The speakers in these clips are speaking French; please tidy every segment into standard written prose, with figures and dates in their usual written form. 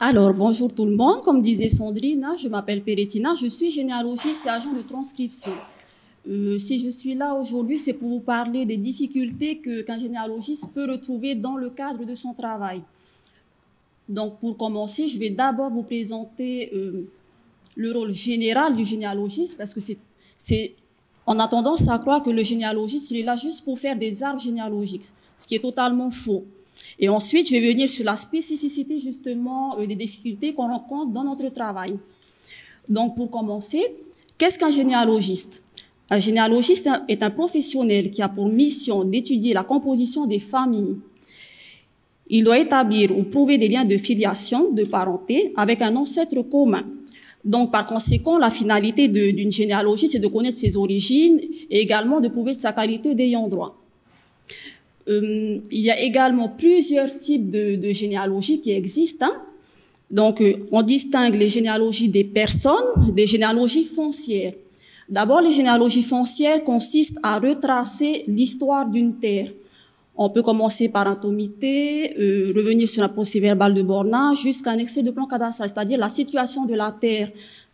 Alors, bonjour tout le monde. Comme disait Sandrine, je m'appelle Peretina, je suis généalogiste et agent de transcription. Si je suis là aujourd'hui, c'est pour vous parler des difficultés qu'un généalogiste peut retrouver dans le cadre de son travail. Donc, pour commencer, je vais d'abord vous présenter le rôle général du généalogiste, parce que on a tendance à croire que le généalogiste, il est là juste pour faire des arbres généalogiques, ce qui est totalement faux. Et ensuite, je vais venir sur la spécificité justement des difficultés qu'on rencontre dans notre travail. Donc, pour commencer, qu'est-ce qu'un généalogiste? Un généalogiste est un professionnel qui a pour mission d'étudier la composition des familles. Il doit établir ou prouver des liens de filiation, de parenté, avec un ancêtre commun. Donc, par conséquent, la finalité d'une généalogie, c'est de connaître ses origines et également de prouver sa qualité d'ayant droit. Il y a également plusieurs types de généalogies qui existent. Donc, on distingue les généalogies des personnes, des généalogies foncières. D'abord, les généalogies foncières consistent à retracer l'histoire d'une terre. On peut commencer par un tomité, revenir sur la procès-verbal de bornage jusqu'à un extrait de plan cadastral, c'est-à-dire la situation de la terre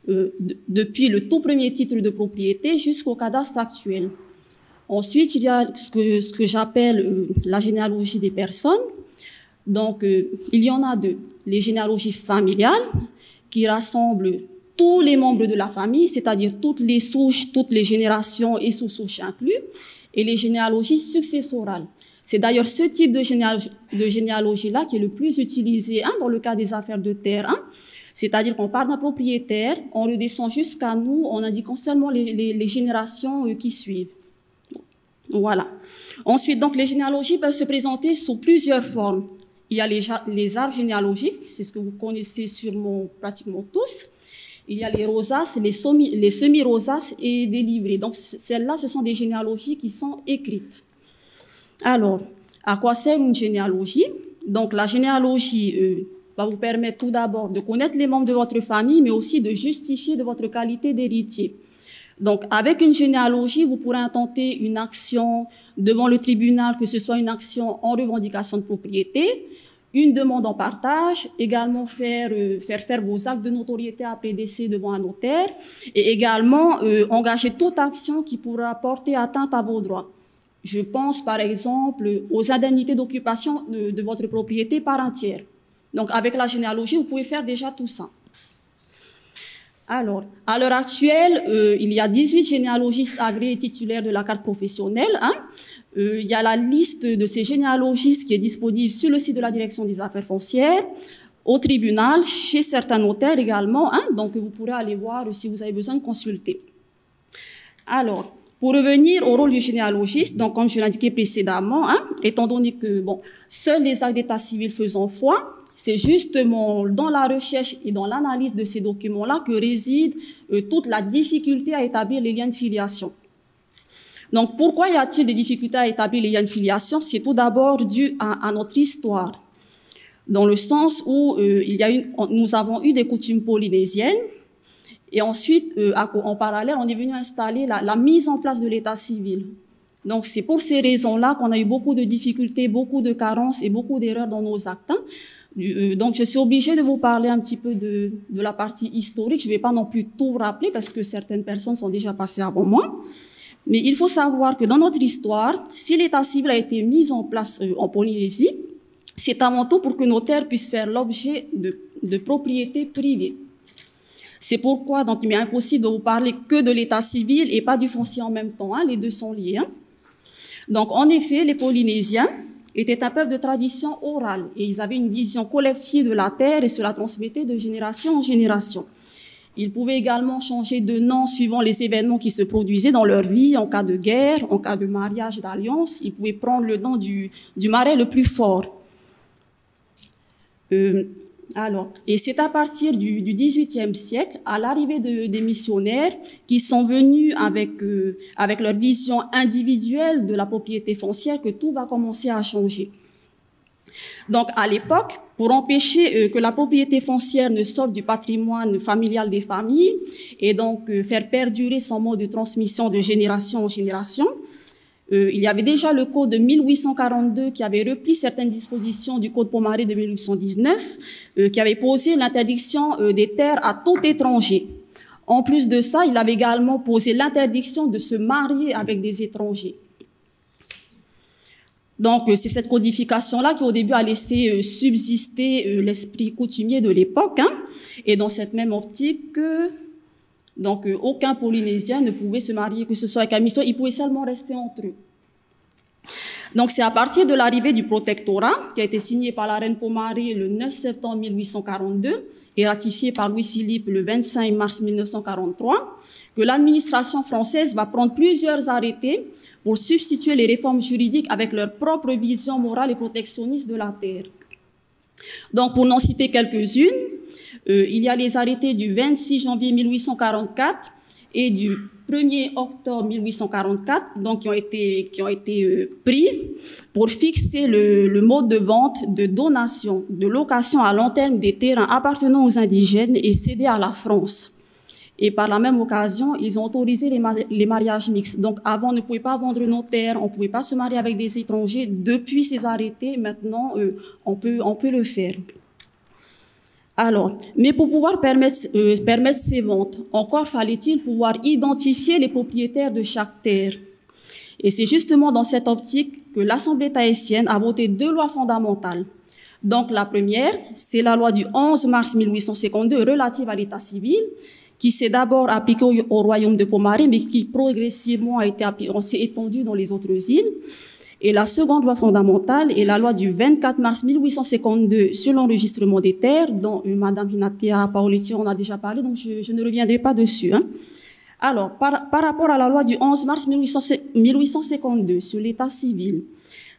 depuis le tout premier titre de propriété jusqu'au cadastre actuel. Ensuite, il y a ce que j'appelle la généalogie des personnes. Donc, il y en a deux. Les généalogies familiales, qui rassemblent tous les membres de la famille, c'est-à-dire toutes les souches, toutes les générations et sous-souches inclus, et les généalogies successorales. C'est d'ailleurs ce type de généalogie-là qui est le plus utilisé dans le cas des affaires de terre. C'est-à-dire qu'on part d'un propriétaire, on redescend jusqu'à nous en indiquant seulement les générations qui suivent. Voilà. Ensuite, donc, les généalogies peuvent se présenter sous plusieurs formes. Il y a les arbres généalogiques, c'est ce que vous connaissez sûrement pratiquement tous. Il y a les rosaces, les semi-rosaces et des livrets. Donc, celles-là, ce sont des généalogies qui sont écrites. Alors, à quoi sert une généalogie? Donc, la généalogie va vous permettre tout d'abord de connaître les membres de votre famille, mais aussi de justifier de votre qualité d'héritier. Donc, avec une généalogie, vous pourrez intenter une action devant le tribunal, que ce soit une action en revendication de propriété, une demande en partage, également faire vos actes de notoriété après décès devant un notaire, et également engager toute action qui pourra porter atteinte à vos droits. Je pense par exemple aux indemnités d'occupation de votre propriété par un tiers. Donc, avec la généalogie, vous pouvez faire déjà tout ça. Alors, à l'heure actuelle, il y a 18 généalogistes agréés titulaires de la carte professionnelle. Il y a la liste de ces généalogistes qui est disponible sur le site de la Direction des affaires foncières, au tribunal, chez certains notaires également. Donc, vous pourrez aller voir si vous avez besoin de consulter. Alors, pour revenir au rôle du généalogiste, donc comme je l'indiquais précédemment, étant donné que seuls les actes d'état civil faisant foi, c'est justement dans la recherche et dans l'analyse de ces documents-là que réside toute la difficulté à établir les liens de filiation. Donc, pourquoi y a-t-il des difficultés à établir les liens de filiation? C'est tout d'abord dû à notre histoire, dans le sens où nous avons eu des coutumes polynésiennes, et ensuite, en parallèle, on est venu installer la mise en place de l'état civil. Donc, c'est pour ces raisons-là qu'on a eu beaucoup de difficultés, beaucoup de carences et beaucoup d'erreurs dans nos actes. Donc, je suis obligée de vous parler un petit peu de la partie historique. Je ne vais pas non plus tout rappeler parce que certaines personnes sont déjà passées avant moi. Mais il faut savoir que dans notre histoire, si l'état civil a été mis en place en Polynésie, c'est avant tout pour que nos terres puissent faire l'objet de propriétés privées. C'est pourquoi donc, il m'est impossible de vous parler que de l'état civil et pas du foncier en même temps. Les deux sont liés. Donc, en effet, les Polynésiens étaient un peuple de tradition orale et ils avaient une vision collective de la terre et se la transmettaient de génération en génération. Ils pouvaient également changer de nom suivant les événements qui se produisaient dans leur vie, en cas de guerre, en cas de mariage, d'alliance. Ils pouvaient prendre le nom du marais le plus fort. Et c'est à partir du XVIIIe siècle, à l'arrivée des missionnaires, qui sont venus avec leur vision individuelle de la propriété foncière, que tout va commencer à changer. Donc, à l'époque, pour empêcher que la propriété foncière ne sorte du patrimoine familial des familles et donc faire perdurer son mode de transmission de génération en génération, il y avait déjà le code de 1842 qui avait repris certaines dispositions du code Pomaré de 1819, qui avait posé l'interdiction des terres à tout étranger. En plus de ça, il avait également posé l'interdiction de se marier avec des étrangers. Donc, c'est cette codification-là qui, au début, a laissé subsister l'esprit coutumier de l'époque. Hein, et dans cette même optique, donc, aucun Polynésien ne pouvait se marier, que ce soit avec un mission, ils pouvaient seulement rester entre eux. Donc, c'est à partir de l'arrivée du protectorat, qui a été signé par la reine Pomaré le 9 septembre 1842 et ratifié par Louis-Philippe le 25 mars 1943, que l'administration française va prendre plusieurs arrêtés pour substituer les réformes juridiques avec leur propre vision morale et protectionniste de la terre. Donc, pour n'en citer quelques-unes, il y a les arrêtés du 26 janvier 1844 et du 1er octobre 1844, donc qui ont été pris pour fixer le mode de vente, de donation, de location à long terme des terrains appartenant aux indigènes et cédés à la France. Et par la même occasion, ils ont autorisé les mariages mixtes. Donc, avant, on ne pouvait pas vendre nos terres, on ne pouvait pas se marier avec des étrangers. Depuis ces arrêtés, maintenant, on peut le faire. Alors, mais pour pouvoir permettre ces ventes, encore fallait-il pouvoir identifier les propriétaires de chaque terre. Et c'est justement dans cette optique que l'Assemblée tahitienne a voté 2 lois fondamentales. Donc, la première, c'est la loi du 11 mars 1852 relative à l'état civil, qui s'est d'abord appliquée au royaume de Pomaré, mais qui progressivement s'est étendue dans les autres îles. Et la seconde loi fondamentale est la loi du 24 mars 1852 sur l'enregistrement des terres, dont Madame Hinatea Paoletti en a déjà parlé, donc je ne reviendrai pas dessus. Hein. Alors, par rapport à la loi du 11 mars 1852 sur l'état civil,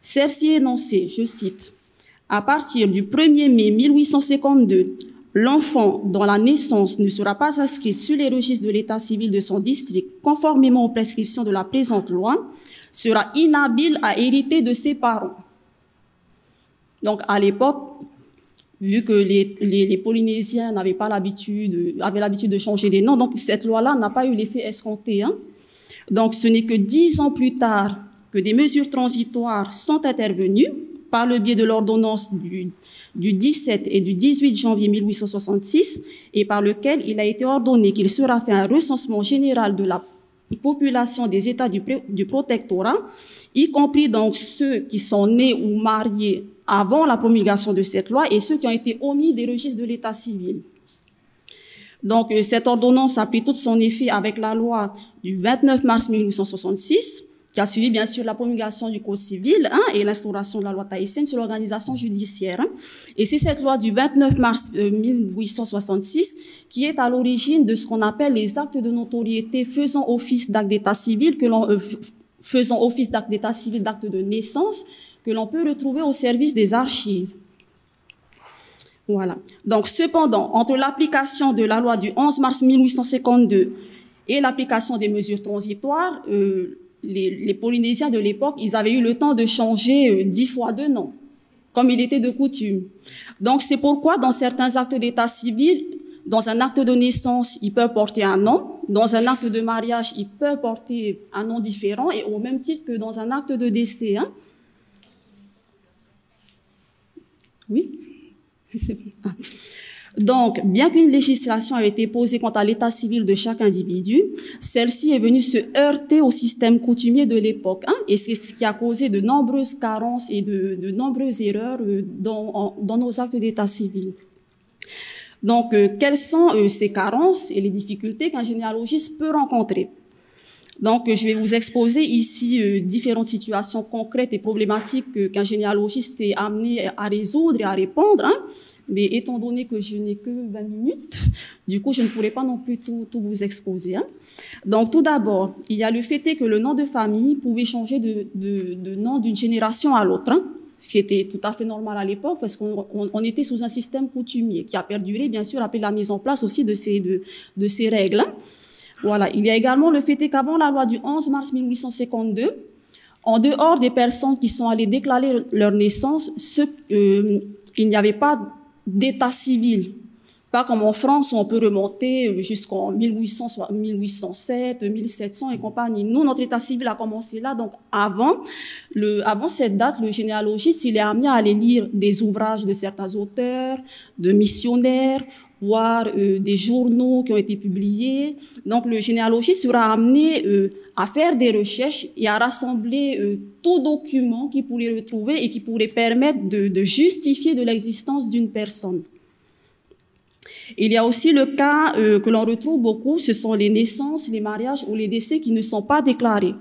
celle-ci est énoncée, je cite, « À partir du 1er mai 1852, l'enfant dont la naissance ne sera pas inscrite sur les registres de l'état civil de son district, conformément aux prescriptions de la présente loi, sera inhabile à hériter de ses parents. » Donc, à l'époque, vu que les Polynésiens avaient l'habitude de changer des noms, donc cette loi-là n'a pas eu l'effet escompté. Hein. Donc, ce n'est que 10 ans plus tard que des mesures transitoires sont intervenues par le biais de l'ordonnance du 17 et du 18 janvier 1866 et par lequel il a été ordonné qu'il sera fait un recensement général de la population des États du protectorat, y compris donc ceux qui sont nés ou mariés avant la promulgation de cette loi et ceux qui ont été omis des registres de l'état civil. Donc, cette ordonnance a pris tout son effet avec la loi du 29 mars 1866, qui a suivi bien sûr la promulgation du Code civil et l'instauration de la loi tahitienne sur l'organisation judiciaire. Et c'est cette loi du 29 mars 1866 qui est à l'origine de ce qu'on appelle les actes de notoriété faisant office d'acte d'état civil, faisant office d'acte d'état civil, d'acte de naissance, que l'on peut retrouver au service des archives. Voilà. Donc, cependant, entre l'application de la loi du 11 mars 1852 et l'application des mesures transitoires, les Polynésiens de l'époque, ils avaient eu le temps de changer 10 fois de nom, comme il était de coutume. Donc, c'est pourquoi, dans certains actes d'état civil, dans un acte de naissance, ils peuvent porter un nom. Dans un acte de mariage, ils peuvent porter un nom différent, et au même titre que dans un acte de décès. Hein. Oui. Donc, bien qu'une législation ait été posée quant à l'état civil de chaque individu, celle-ci est venue se heurter au système coutumier de l'époque, et c'est ce qui a causé de nombreuses carences et de nombreuses erreurs dans nos actes d'état civil. Donc, quelles sont ces carences et les difficultés qu'un généalogiste peut rencontrer? Donc, je vais vous exposer ici différentes situations concrètes et problématiques qu'un généalogiste est amené à résoudre et à répondre, mais étant donné que je n'ai que 20 minutes, du coup, je ne pourrai pas non plus tout vous exposer. Donc, tout d'abord, il y a le fait que le nom de famille pouvait changer de nom d'une génération à l'autre, ce qui était tout à fait normal à l'époque, parce qu'on était sous un système coutumier qui a perduré, bien sûr, après la mise en place aussi de ces règles. Voilà. Il y a également le fait qu'avant la loi du 11 mars 1852, en dehors des personnes qui sont allées déclarer leur naissance, il n'y avait pas d'état civil Pas comme en France où on peut remonter jusqu'en 1800, 1807, 1700 et compagnie. Nous, notre état civil a commencé là. Donc, avant cette date, le généalogiste, il est amené à aller lire des ouvrages de certains auteurs, de missionnaires, voire des journaux qui ont été publiés. Donc, le généalogiste sera amené à faire des recherches et à rassembler tout document qu'il pourrait retrouver et qui pourrait permettre de justifier de l'existence d'une personne. Il y a aussi le cas que l'on retrouve beaucoup, ce sont les naissances, les mariages ou les décès qui ne sont pas déclarés.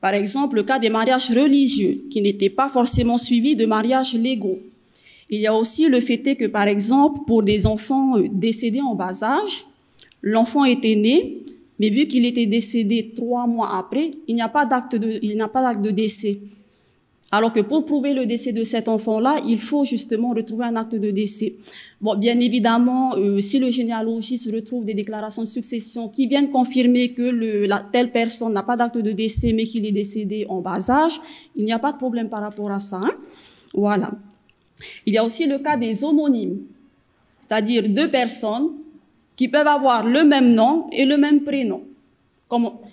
Par exemple, le cas des mariages religieux qui n'étaient pas forcément suivis de mariages légaux. Il y a aussi le fait que, par exemple, pour des enfants décédés en bas âge, l'enfant était né, mais vu qu'il était décédé 3 mois après, il n'y a pas d'acte de décès. Alors que pour prouver le décès de cet enfant-là, il faut justement retrouver un acte de décès. Bon, bien évidemment, si le généalogiste retrouve des déclarations de succession qui viennent confirmer que telle personne n'a pas d'acte de décès, mais qu'il est décédé en bas âge, il n'y a pas de problème par rapport à ça. Hein. Voilà. Il y a aussi le cas des homonymes, c'est-à-dire 2 personnes qui peuvent avoir le même nom et le même prénom.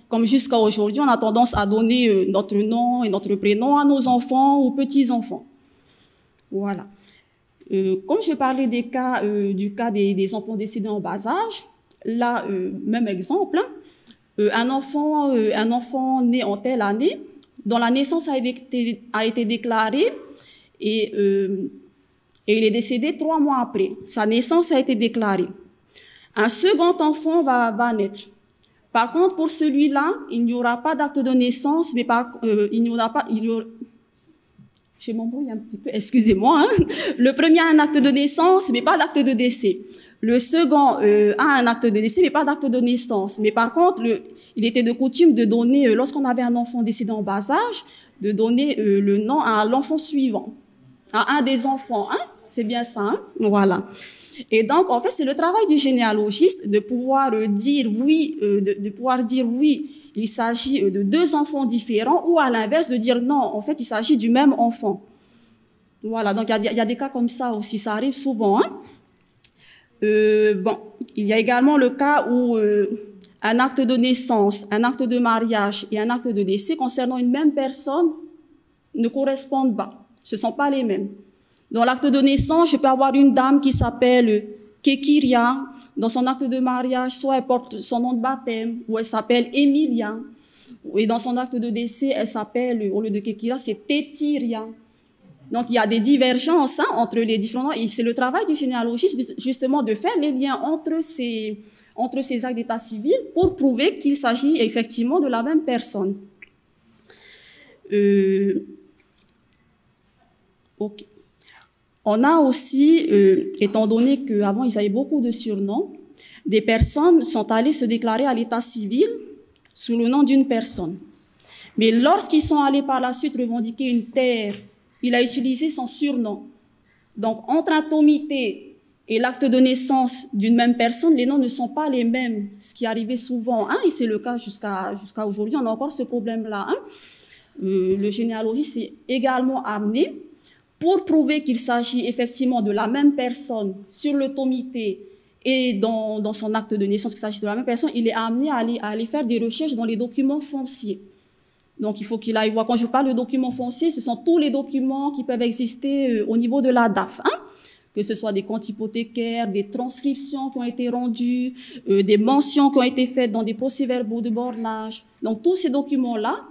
Comme jusqu'à aujourd'hui, on a tendance à donner notre nom et notre prénom à nos enfants ou petits-enfants. Voilà. Comme je parlais du cas des enfants décédés en bas âge, là, même exemple, hein, un enfant né en telle année, dont la naissance a été déclarée et il est décédé 3 mois après. Sa naissance a été déclarée. Un second enfant va naître. Par contre, pour celui-là, il n'y aura pas d'acte de naissance, mais je m'embrouille un petit peu, excusez-moi. Hein. Le premier a un acte de naissance, mais pas d'acte de décès. Le second a un acte de décès, mais pas d'acte de naissance. Mais par contre, il était de coutume de donner, lorsqu'on avait un enfant décédé en bas âge, de donner le nom à l'enfant suivant, à un des enfants. Hein. C'est bien ça, hein. Voilà. Et donc, en fait, c'est le travail du généalogiste de pouvoir dire oui, il s'agit de 2 enfants différents, ou à l'inverse, de dire non, en fait, il s'agit du même enfant. Voilà, donc il y a des cas comme ça aussi, ça arrive souvent. Hein. Bon, il y a également le cas où un acte de naissance, un acte de mariage et un acte de décès concernant une même personne ne correspondent pas. Ce ne sont pas les mêmes. Dans l'acte de naissance, je peux avoir une dame qui s'appelle Kekiria. Dans son acte de mariage, soit elle porte son nom de baptême, ou elle s'appelle Emilia. Et dans son acte de décès, elle s'appelle, au lieu de Kekiria, c'est Tétiria. Donc, il y a des divergences hein, entre les différents noms. Et c'est le travail du généalogiste, justement, de faire les liens entre ces actes d'état civil pour prouver qu'il s'agit effectivement de la même personne. Ok. On a aussi, étant donné qu'avant ils avaient beaucoup de surnoms, des personnes sont allées se déclarer à l'état civil sous le nom d'une personne. Mais lorsqu'ils sont allés par la suite revendiquer une terre, il a utilisé son surnom. Donc, entre un tomité et l'acte de naissance d'une même personne, les noms ne sont pas les mêmes, ce qui arrivait souvent. Hein, et c'est le cas jusqu'à aujourd'hui, on a encore ce problème-là. Hein. Le généalogiste est également amené, pour prouver qu'il s'agit effectivement de la même personne sur le tomité et dans son acte de naissance, qu'il s'agit de la même personne, il est amené à aller faire des recherches dans les documents fonciers. Donc, il faut qu'il aille voir. Quand je parle de documents fonciers, ce sont tous les documents qui peuvent exister au niveau de la DAF. Hein, que ce soit des comptes hypothécaires, des transcriptions qui ont été rendues, des mentions qui ont été faites dans des procès-verbaux de bornage. Donc, tous ces documents-là,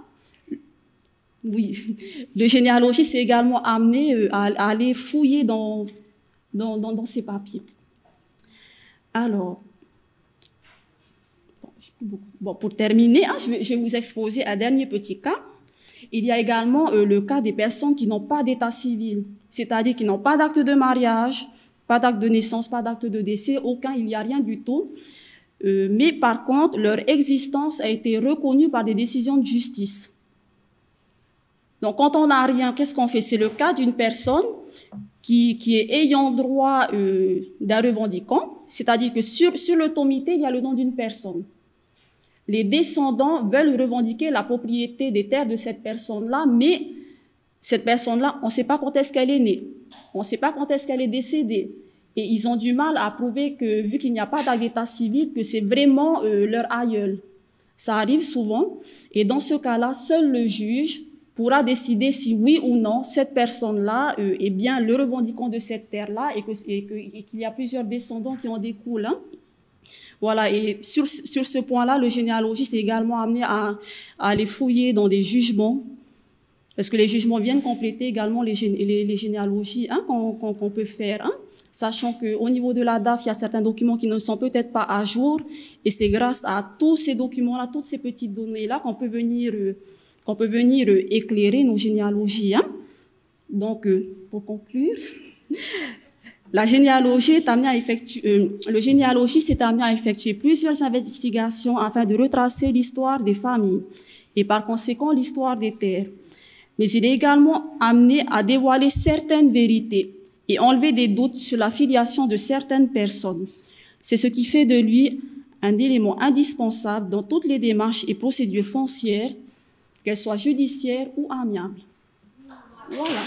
oui, le généalogiste est également amené à aller fouiller dans ces papiers. Alors, bon, pour terminer, hein, je vais vous exposer un dernier petit cas. Il y a également le cas des personnes qui n'ont pas d'état civil, c'est-à-dire qui n'ont pas d'acte de mariage, pas d'acte de naissance, pas d'acte de décès, aucun, il n'y a rien du tout. Mais par contre, leur existence a été reconnue par des décisions de justice. Donc, quand on n'a rien, qu'est-ce qu'on fait? C'est le cas d'une personne qui est ayant droit d'un revendiquant, c'est-à-dire que sur le tomité, il y a le nom d'une personne. Les descendants veulent revendiquer la propriété des terres de cette personne-là, mais cette personne-là, on ne sait pas quand est-ce qu'elle est née, on ne sait pas quand est-ce qu'elle est décédée. Et ils ont du mal à prouver que, vu qu'il n'y a pas d'acte d'état civil, que c'est vraiment leur aïeul. Ça arrive souvent. Et dans ce cas-là, seul le juge pourra décider si oui ou non cette personne-là est bien le revendiquant de cette terre-là et qu'il y a plusieurs descendants qui en découlent. Hein. Voilà, et sur ce point-là, le généalogiste est également amené à aller fouiller dans des jugements, parce que les jugements viennent compléter également les généalogies hein, qu'on peut faire, hein, sachant qu'au niveau de la DAF, il y a certains documents qui ne sont peut-être pas à jour, et c'est grâce à tous ces documents-là, toutes ces petites données-là qu'on peut venir éclairer nos généalogies. Hein. Donc, pour conclure... La généalogie est amenée à le généalogiste est amené à effectuer plusieurs investigations afin de retracer l'histoire des familles et par conséquent l'histoire des terres. Mais il est également amené à dévoiler certaines vérités et enlever des doutes sur la filiation de certaines personnes. C'est ce qui fait de lui un élément indispensable dans toutes les démarches et procédures foncières, qu'elles soient judiciaires ou amiables. Voilà.